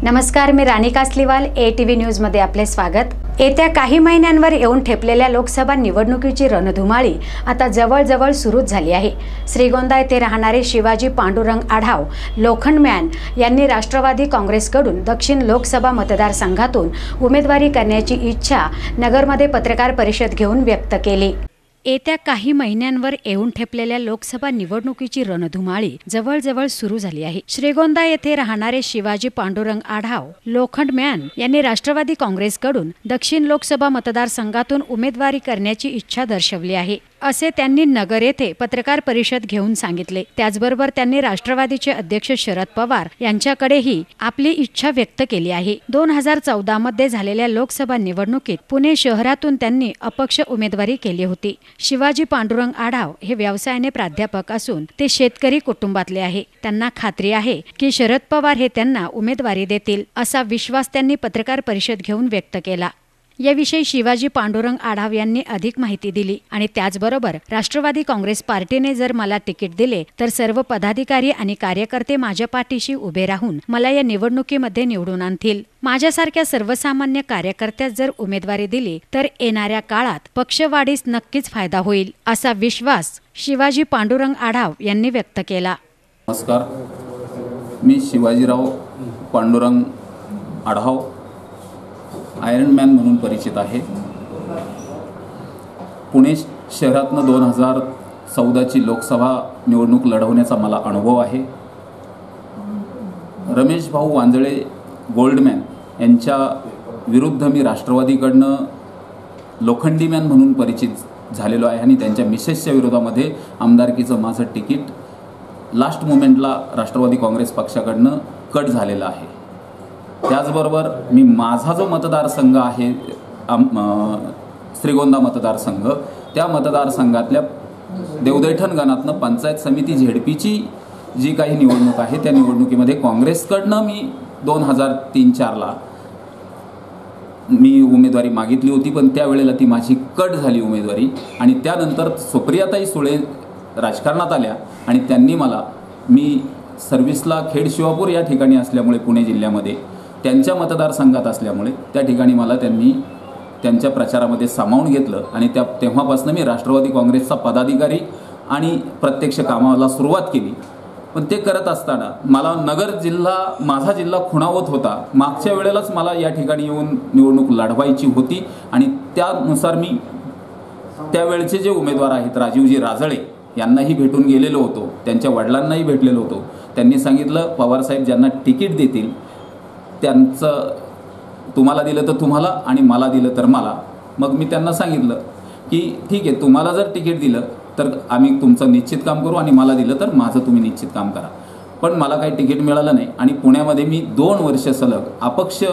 नमस्कार, मी राणी Kasliwal, ATV news मध्ये आपले स्वागत। येत्या काही महिन्यांवर येऊन ठेपलेल्या लोकसभा निवडणुकीची रणधुमाळी आता जवळजवळ सुरूच झाली आहे। श्रीगोंदा येथे राहणारे शिवाजी पांडुरंग आढाव लोखंडमॅन यांनी राष्ट्रवादी काँग्रेसकडून दक्षिण लोकसभा मतदारसंघातून उमेदवारी करण्याची इच्छा नगरमध्ये पत्रकार परिषद घेऊन व्यक्त केली। येत्या काही महिन्यांवर येऊन ठेपलेल्या लोकसभा निवडणुकीची रणधुमाळी जवळजवळ सुरू झाली आहे। श्रीगोंदा येथे राहणारे शिवाजी पांडुरंग आढाव लोखंडमॅन यांनी राष्ट्रवादी काँग्रेसकडून दक्षिण लोकसभा मतदारसंघातून उमेदवारी करण्याची इच्छा दर्शवली आहे, असे त्यांनी नगर येथे पत्रकार परिषद घेऊन सांगितले। त्याचबरोबर त्यांनी राष्ट्रवादीचे अध्यक्ष शरद पवार यांच्याकडेही आपली इच्छा व्यक्त केली आहे। 2014 मध्ये झालेल्या लोकसभा निवडणुकीत पुणे शहरातून त्यांनी अपक्ष उमेदवारी केली होती। शिवाजी पांडुरंग आढाव हे व्यवसायाने प्राध्यापक असून ते शेतकरी कुटुंबातले आहे। त्यांना खात्री आहे की शरद पवार हे त्यांना उमेदवारी देतील, असा विश्वास त्यांनी पत्रकार परिषद घेऊन व्यक्त केला। याविषयी शिवाजी पांडुरंग आढाव यांनी अधिक माहिती दिली आणि त्याचबरोबर राष्ट्रवादी काँग्रेस पार्टीने जर मला तिकीट दिले तर सर्व पदाधिकारी आणि कार्यकर्ते माझ्या पाठीशी उभे राहून मला या निवडणुकीमध्ये निवडून आणतील। माझ्यासारख्या सर्वसामान्य कार्यकर्त्यास जर उमेदवारी दिली तर येणाऱ्या काळात पक्षवाढीस नक्कीच फायदा होईल, असा विश्वास शिवाजी पांडुरंग आढाव यांनी व्यक्त केला। नमस्कार, मी शिवाजीराव पांडुरंग आढाव आयरन मॅन म्हणून परिचित आहे। पुणे शहरातनं 2014ची लोकसभा निवडणूक लढवण्याचा मला अनुभव आहे। रमेश भाऊ वांजळे गोल्डमॅन यांच्या विरुद्ध मी राष्ट्रवादीकडनं लोखंडी मॅन म्हणून परिचित झालेलो आहे आणि त्यांच्या मिसेसच्या विरोधामध्ये आमदारकीचं माझं तिकीट लास्ट मोमेंटला राष्ट्रवादी काँग्रेस पक्षाकडनं कट झालेलं आहे। त्याचबरोबर मी माझा जो मतदारसंघ आहे श्रीगोंदा मतदारसंघ, त्या मतदारसंघातल्या देवदैठण गणातनं पंचायत समिती झेडपीची जी काही निवडणूक आहे त्या निवडणुकीमध्ये काँग्रेसकडनं मी 2003-04ला मी उमेदवारी मागितली होती, पण त्यावेळेला ती माझी कट झाली उमेदवारी आणि त्यानंतर सुप्रियाताई सुळे राजकारणात आल्या आणि त्यांनी मला, मी सर्व्हिसला खेड शिवापूर या ठिकाणी असल्यामुळे पुणे जिल्ह्यामध्ये त्यांच्या मतदारसंघात असल्यामुळे त्या ठिकाणी मला त्यांनी त्यांच्या प्रचारामध्ये सामावून घेतलं आणि तेव्हापासून मी राष्ट्रवादी काँग्रेसचा पदाधिकारी आणि प्रत्यक्ष कामाला सुरुवात केली। पण ते करत असताना मला नगर जिल्हा, माझा जिल्हा खुणावत होता। मागच्या वेळेलाच मला या ठिकाणी येऊन निवडणूक लढवायची होती आणि त्यानुसार मी त्यावेळचे जे उमेदवार आहेत राजीवजी राजळे यांनाही भेटून गेलेलो होतो, त्यांच्या वडिलांनाही भेटलेलो होतो। त्यांनी सांगितलं पवारसाहेब ज्यांना तिकीट देतील त्यांचं तुम्हाला दिलं तर तुम्हाला आणि मला दिलं तर मला। मग मी त्यांना सांगितलं की ठीक आहे, तुम्हाला जर तिकीट दिलं तर आम्ही तुमचं निश्चित काम करू आणि मला दिलं तर माझं तुम्ही निश्चित काम करा। पण मला काही तिकीट मिळालं नाही आणि पुण्यामध्ये मी 2 वर्ष सलग अपक्ष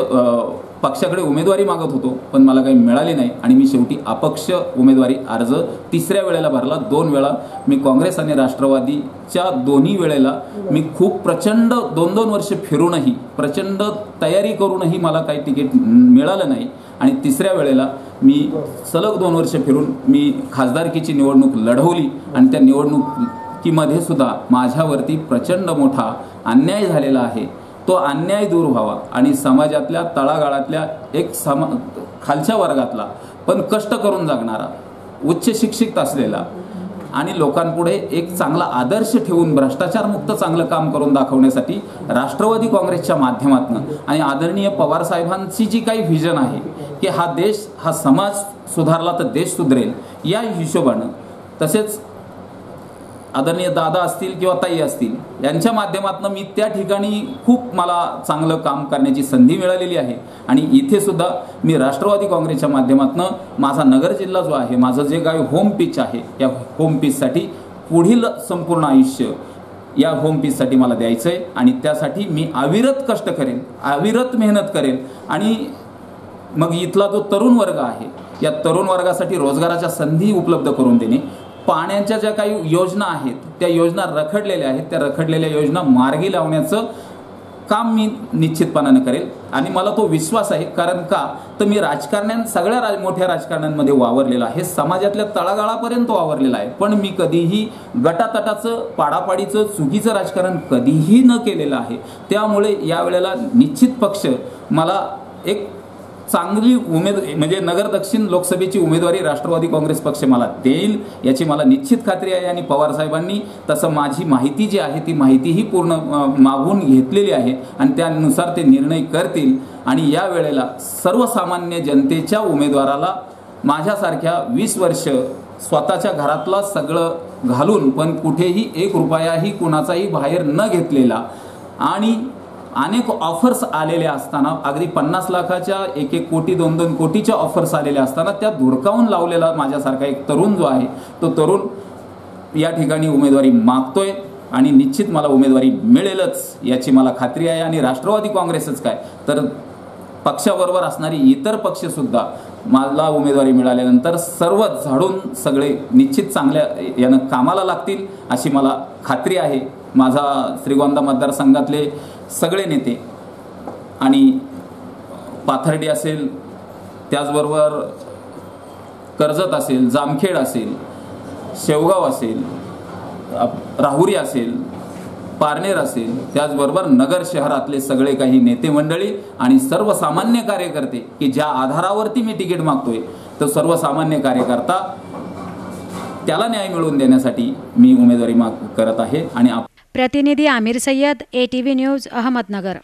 पक्षाकडे उमेदवारी मागत होतो, पण मला काही मिळाली नाही आणि मी शेवटी अपक्ष उमेदवारी अर्ज 3ऱ्या वेळेला भरला। 2 वेळा मी काँग्रेस आणि राष्ट्रवादीच्या दोन्ही वेळेला मी खूप प्रचंड 2-2 वर्ष फिरूनही प्रचंड तयारी करूनही मला काही तिकीट मिळालं नाही आणि 3ऱ्या वेळेला मी सलग 2 वर्ष फिरून मी खासदारकीची निवडणूक लढवली आणि त्या निवडणुकीमध्ये सुद्धा माझ्यावरती प्रचंड मोठा अन्याय झालेला आहे। तो अन्याय दूर व्हावा आणि समाजातल्या तळागाळातल्या एक खालच्या वर्गातला पण कष्ट करून जगणारा, उच्च शिक्षित असलेला आणि लोकांपुढे एक चांगला आदर्श ठेवून भ्रष्टाचारमुक्त चांगलं काम करून दाखवण्यासाठी राष्ट्रवादी काँग्रेसच्या माध्यमातून आणि आदरणीय पवार साहेबांची जी काही व्हिजन आहे की हा देश, हा समाज सुधारला तर देश सुधरेल, या हिशोबानं, तसेच आदरणीय दादा असतील किंवा ताई असतील यांच्या माध्यमातून मी त्या ठिकाणी खूप मला चांगलं काम करण्याची संधी मिळालेली आहे आणि इथे सुद्धा मी राष्ट्रवादी काँग्रेसच्या माध्यमातून माझा नगर जिल्हा जो आहे, माझं जे काही होम पिच आहे, या होम पिचसाठी पुढील संपूर्ण आयुष्य या होम पिचसाठी मला द्यायचं आहे आणि त्यासाठी मी अविरत कष्ट करेन, अविरत मेहनत करेन आणि मग इथला जो तरुण वर्ग आहे या तरुण वर्गासाठी रोजगाराच्या संधी उपलब्ध करून देणे, पाण्याच्या ज्या काही योजना आहेत त्या योजना रखडलेल्या आहेत, त्या रखडलेल्या योजना मार्गी लावण्याचं काम मी निश्चितपणाने करेल आणि मला तो विश्वास आहे. कारण का तर मी राजकारण्यात सगळ्या मोठ्या राजकारण्यांमध्ये वावरलेला आहे, समाजातल्या तळागाळापर्यंत वावरलेला आहे, पण मी कधीही गटातटाचं पाडापाडीचं चुकीचं राजकारण कधीही न केलेलं आहे. त्यामुळे यावेळेला निश्चित पक्ष मला एक चांगली म्हणजे नगर दक्षिण लोकसभेची उमेदवारी राष्ट्रवादी काँग्रेस पक्ष मला देईल याची मला निश्चित खात्री आहे. आणि पवार साहेबांनी तसं माझी माहिती जी आहे ती माहितीही पूर्ण मागून घेतलेली आहे आणि त्यानुसार ते निर्णय करतील. आणि या वेळेला सर्वसामान्य जनतेच्या उमेदवाराला माझ्यासारख्या 20 वर्ष स्वतःच्या घरातला सगळं घालून पण कुठेही 1 रुपयाही कुणाचाही बाहेर न घेतलेला आणि अनेक ऑफर्स आलेल्या असताना अगदी 50 लाखाच्या 1-1 कोटी 2-2 कोटीच्या ऑफर्स आलेल्या असताना त्या धुडकावून लावलेला माझ्यासारखा एक तरुण जो आहे तो तरुण या ठिकाणी उमेदवारी मागतोय आणि निश्चित मला उमेदवारी मिळेलच याची मला खात्री आहे. आणि राष्ट्रवादी काँग्रेसच काय तर पक्षाबरोबर असणारी इतर पक्षसुद्धा मला उमेदवारी मिळाल्यानंतर सर्व झाडून सगळे निश्चित चांगल्या यानं कामाला लागतील अशी मला खात्री आहे. माझा श्रीगोंदा मतदारसंघातले सगळे नेते आणि पाथर्डी असेल, त्याचबरोबर कर्जत असेल, जामखेड असेल, शेवगाव असेल, राहुरी असेल, पारनेर असेल, त्याचबरोबर नगर शहरातले सगळे काही नेते मंडळी आणि सर्वसामान्य कार्यकर्ते की ज्या आधारावरती मी तिकीट मागतोय तो सर्वसामान्य कार्यकर्ता त्याला न्याय मिळवून देण्यासाठी मी उमेदवारी करत आहे. आणि प्रतिनिधी आमिर सय्यद, ATV न्यूज, अहमदनगर.